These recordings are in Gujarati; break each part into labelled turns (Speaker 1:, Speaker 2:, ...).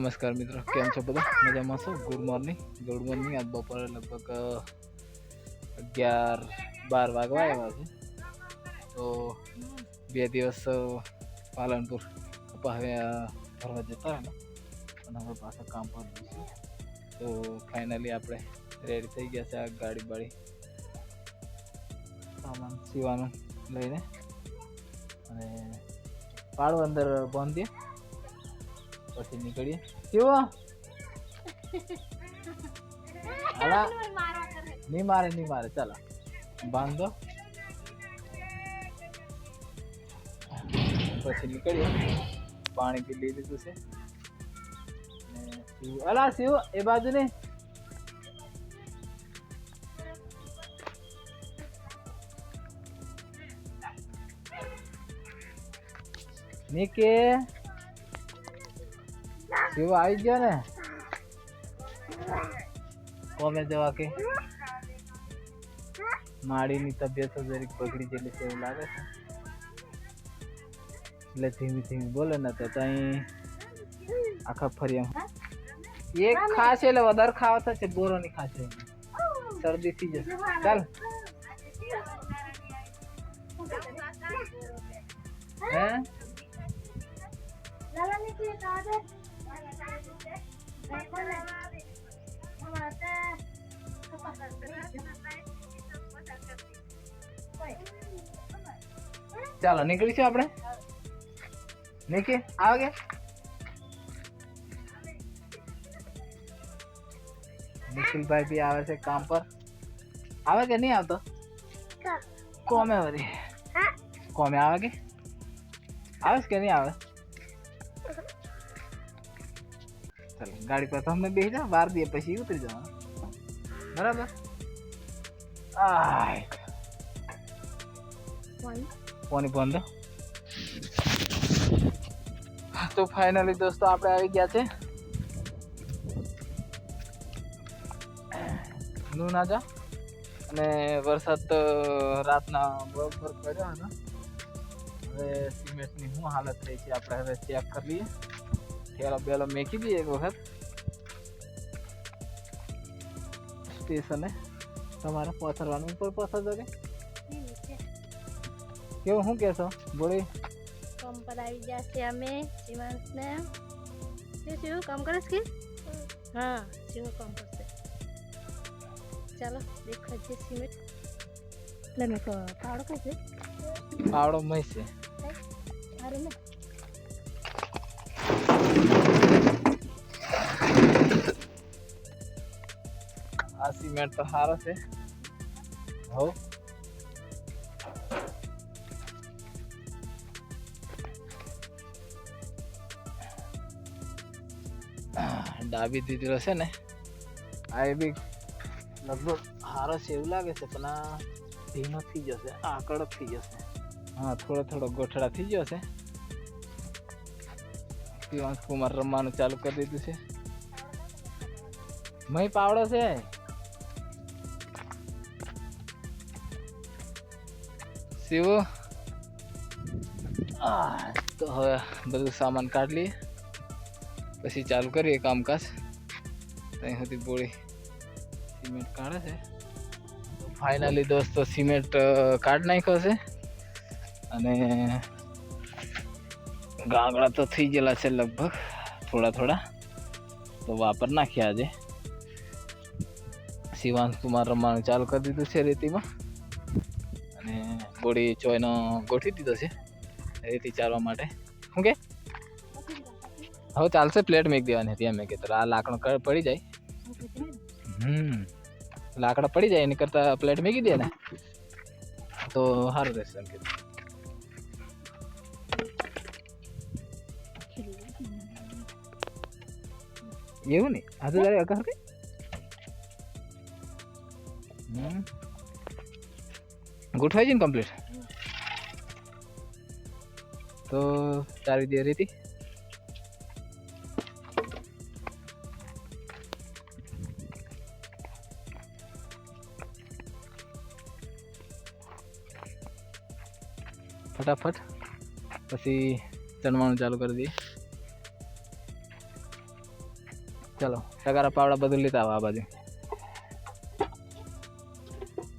Speaker 1: नमस्कार मित्रों, केम छो बधा? मजामां छो? Good morning. आज बपोरे लगभग 11-12 वागवा आव्या छे। तो 2 दिवस पालनपुर कपा भरवा जता रह्या अने हवे पाछा काम पर जईशुं। तो फाइनली आपणे रेडी थई गया छे। आ गाड़ी बाड़ी सामान सीवानो लईने अने पाड़ो अंदर बांधी दे પછી નીકળીએ। કેવો આલા નહીં મારે ચાલો બાંધ દો પછી નીકળીએ। પાણી પી લીધું છે અલા શિવ એ બાજુ ને નીકે शिव आई गया ने कोमे जवा के माड़ी नी तबियत जरीक बगड़ी जेली से लागे छे એટલે ધીમી ધીમી બોલે ને તો તઈ આખા ફરિયા એક ખાશે એટલે વધારે ખાવા થશે બોરો ની ખાશે શરદી થઈ જશે। ચાલ હે લાલા ની કે કાદે ચાલો નીકળીશું આપણે। નીકે આવે निखिल भाई भी आवे से काम पर आवे के नहीं आवतो कोमे वरी कोमे आवे के आवे के नहीं आवे। चल गाड़ी पर तो हमने बेच जा बार दिए पछी उतर जाओ बराबर। आय पानी बंद। तो फाइनली दोस्तों आपणे આવી ગયા છે નુનાજા અને વરસાદ રાતના બરોબર પડ્યો હતો। હવે સિમેન્ટની શું હાલત થઈ છે આપણે હવે ચેક કરી લઈએ। थेला बेला मेकी दी एक वक्त स्टेशन है તમારે પથરવાનું ઉપર પથર દો કે કેવું હું કેસો બોલી
Speaker 2: કામ પર આવી જશે અમે સિમાંસ ને શું કામ કરે છે हां શું કામ કરશે ચાલો દેખો જે સિમેન્ટ લે મે તો પાવડો કઈ
Speaker 1: પાવડો મય છે
Speaker 2: અરે ને
Speaker 1: आ सीमेंट तो हारो से हो डाबी दीदी से ने आ भी लगभग हारो से एवं लगे से पण धीमो थी जसे आ कड़क थी जसे। हाँ थोड़ो थोड़ो गोठड़ा थी जसे। शिवांश कुमार रमवानुं चालू कर दीधुं छे। मई पावड़ो से शिव तो હવે બધું સામાન કાઢ લઈએ પછી ચાલુ કરીએ કામકાજ। ત્યાં સુધી બોળી સિમેન્ટ કાઢે છે। ફાઇનલી દોસ્તો સિમેન્ટ કાઢ નાખ્યો છે અને ગાંગડા તો થઈ ગયેલા છે લગભગ થોડા થોડા તો વાપર નાખ્યા આજે। शिवांश कुमार रमवानुं चालू कर दीधुं छे रेतीमां અને બોડી ચોયનો ગોઠવી દીધો છે રેતી ચારવા માટે। શું કે હવે ચાલશે પ્લેટ મેક દેવાની હતી એમ કે તો આ લાકડો પડી જાય લાકડા પડી જાય એની કરતા પ્લેટ મેકી દે ને તો સારું રહેશે એમ કે એવું નહીં આ તો તારે અગર કે गुठाई जी कंप्लीट तो चारी दे रही थी फटाफट पी चनवाणु चालू कर दिए। चलो टगारा पावड़ा बदल लेता आवा आ बाजू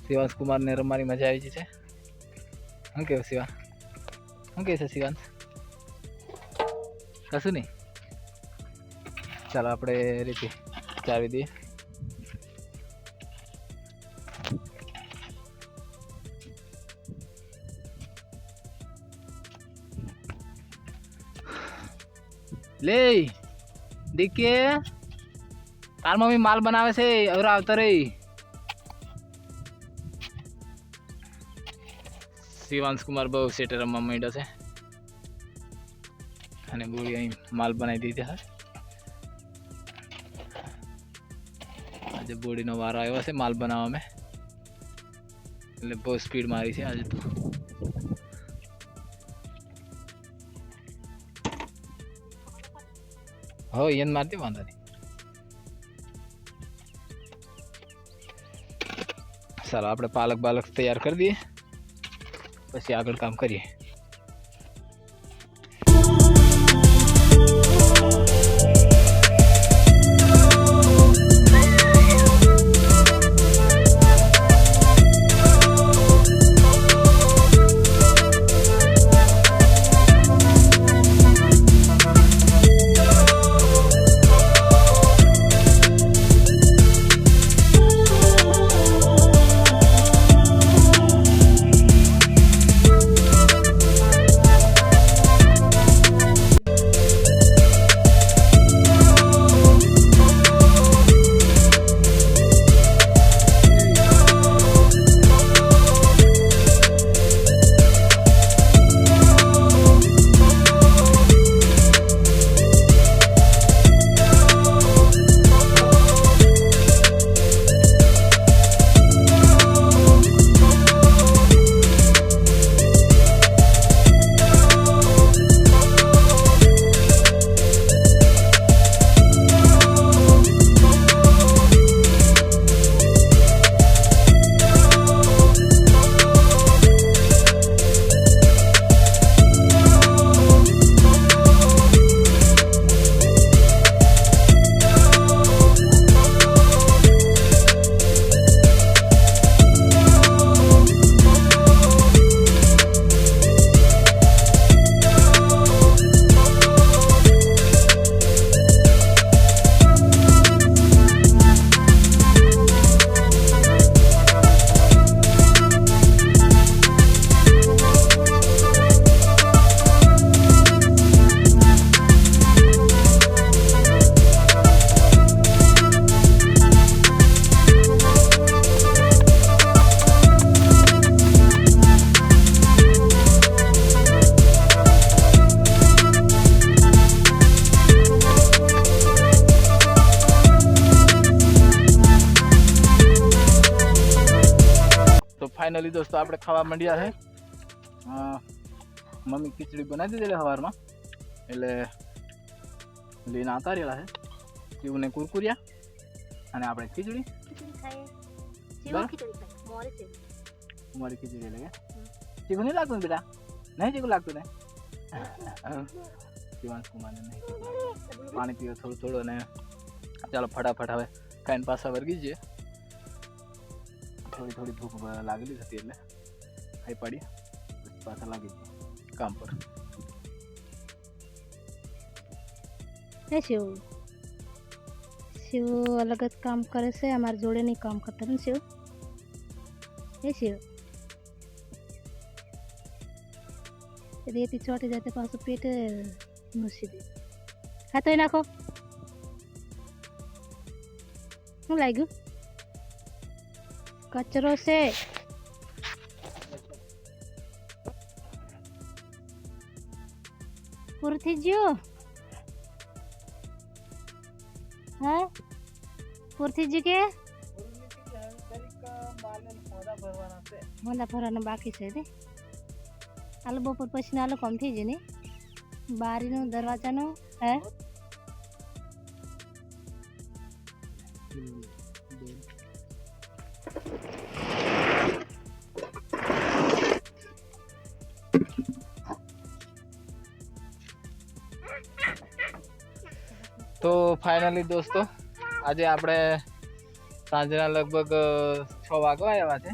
Speaker 1: शिवांश कुमार ने रमવાની મજા આવી છે હું કેવું શિવા હું કહે છે શિવાંશ કશું નહીં ચાલો આપણે રીતે ચાવી દઈએ ले देखिए तार मम्मी माल बनावे से और आवता रही शिवांश कुमार बहु सेट रमवा માંડ્યો છે અને બોડી અહીં માલ બનાવી દીધી છે આજે બોડીનો વારો આવ્યો છે માલ બનાવવામાં એટલે બહુ સ્પીડ મારી છે આજે તો हो येन मारती वांधा नहीं चलो આપણે પાલક બાલક તૈયાર કરી દઈએ પછી આગળ કામ કરીએ फाइनली दोस्तों આપણે ખાવા માંડ્યા છે મમ્મી ખીચડી બનાવી દીધી સવારમાં એટલે લઈને આવતા રહેલા છે જીવને કુરકુરિયા અને આપણે ખીચડી
Speaker 2: ખાઈએ જીવો ખીચડી ખાય મોરે છે
Speaker 1: મારી ખીચડી લગે ચીકુ નહીં લાગતું બેટા નહીં ચીકુ લાગતું ને शिवांश कुमार ने नहीं पानी पीओ थोड़ा थोड़ा ने चलो फटाफट हवे खाइन पासा वर्गी जे थोड़ी थोड़ी भूख लागली थी એટલે ખાઈ પાડી પાછા લાગી કામ પર
Speaker 2: એ શિવ શિવ અલગ જ કામ કરે છે અમાર જોડે નહીં કામ કરતા ને શિવ એ શિવ રેતી ચોટી જાય પાછું પેટ મૂસી દે ખાતો નાખો શું લાગ્યું કચરો છે પૂરું થઈ ગયું હા પૂરું થઈ ગયું કે મોંડા ભરવાનું બાકી છે ને આલુ બપોર પછી આલુ કમ થઈ જાય ને બારીનું દરવાજાનું હે
Speaker 1: તો ફાઇનલી દોસ્તો આજે આપણે સાંજના લગભગ 6 વાગવા આવ્યા છે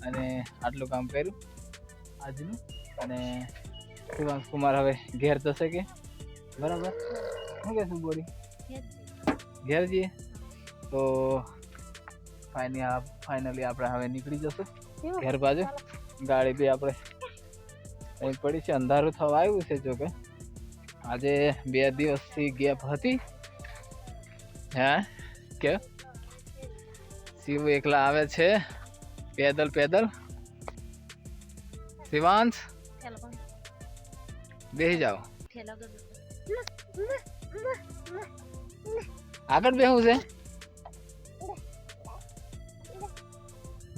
Speaker 1: અને આટલું કામ કર્યું આજનું. અને શિવાંશ કુમાર હવે ઘેર જશે કે બરાબર શું કહેશું બોડી ઘેર જઈએ. તો ફાઇનલી આપણે હવે નીકળી જશું ઘેર બાજુ. ગાડી બી આપણે અહીં પડી છે, અંધારું થવા આવ્યું છે. જોકે આજે 2 દિવસથી ગેપ હતી. હા કે શિવ એકલા આવે છે પેદલ. શિવાંશ બેસી જાઓ, આગળ બેહું છે.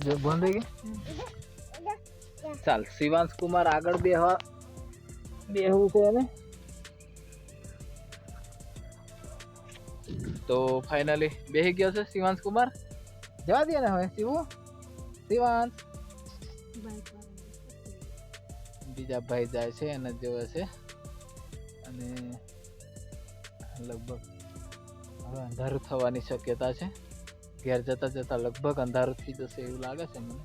Speaker 1: જો બંધ થઈ ગઈ. ચાલ શિવાંશ કુમાર આગળ બેહવું છે એને. તો ફાઇનલી બેસી ગયો છે શિવાંશ કુમાર. જવા દે ને હવે શિવાંશ. બીજા ભાઈ જાય છે એને જોવે છે. અને લગભગ હવે અંધારું થવાની શક્યતા છે. ઘેર જતા લગભગ અંધારું થઈ જશે એવું લાગે છે મને.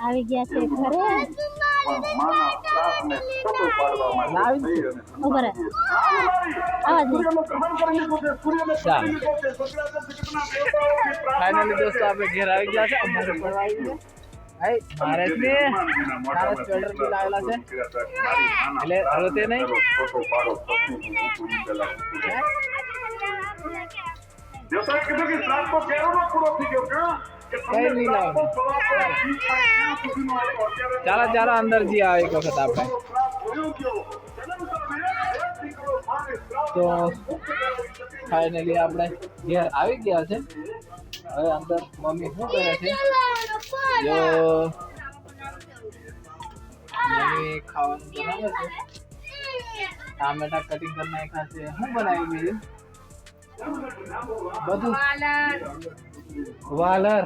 Speaker 2: આવી ગયા છે ઘરે.
Speaker 1: ફાઇનલી દોસ્તો આપણે ઘેર આવી ગયા છે. અંધારું પડવા આવ્યું છે. મારે જ ને તારા સ્વેટર બી લાવેલા છે એટલે હવે તે નહીં કઈ નહીં લાવવાનું. ચાલો અંદર જઈએ આવે એક વખત આપણે. તો ફાઇનલી આપણે ઘેર આવી ગયા છે. હવે અંદર મમ્મી શું કરે છે? જો મમ્મી ખાવાનું બનાવે છે. ટામેટા કટિંગ કરી નાખ્યા છે. શું બનાવ્યું બીજું? બધું વાલર.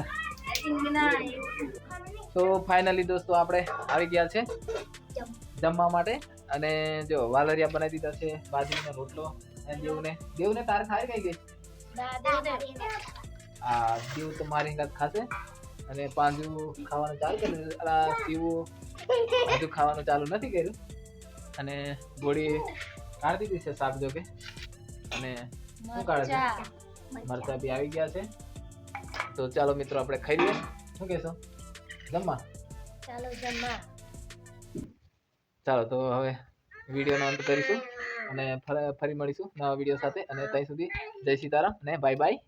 Speaker 1: તો ફાઇનલી દોસ્તો આપણે આવી ગયા છે જમવા માટે. અને જો વાલરિયા બનાવી દીધા છે, બાજરીનો રોટલો. દેવને તારે ખાઈ કઈ ગઈ? હા દેવ તો મારી કાંઈ ખાશે. અને પાંજુ ખાવાનું ચાલુ કર્યું. શિવું હજુ ખાવાનું ચાલુ નથી કર્યું. અને ગોળી કાઢી દીધી છે શાક. જો કે અને શું કાઢે છે? મરચા બી આવી ગયા છે. તો ચાલો મિત્રો આપણે ખાઈ લઈએ. શું કહેશો? જમવા ચાલો. તો હવે વિડીયોનો અંત કરીશું અને ફરી મળીશું નવા વિડીયો સાથે. અને ત્યાં સુધી જય સીતારામ અને બાય બાય.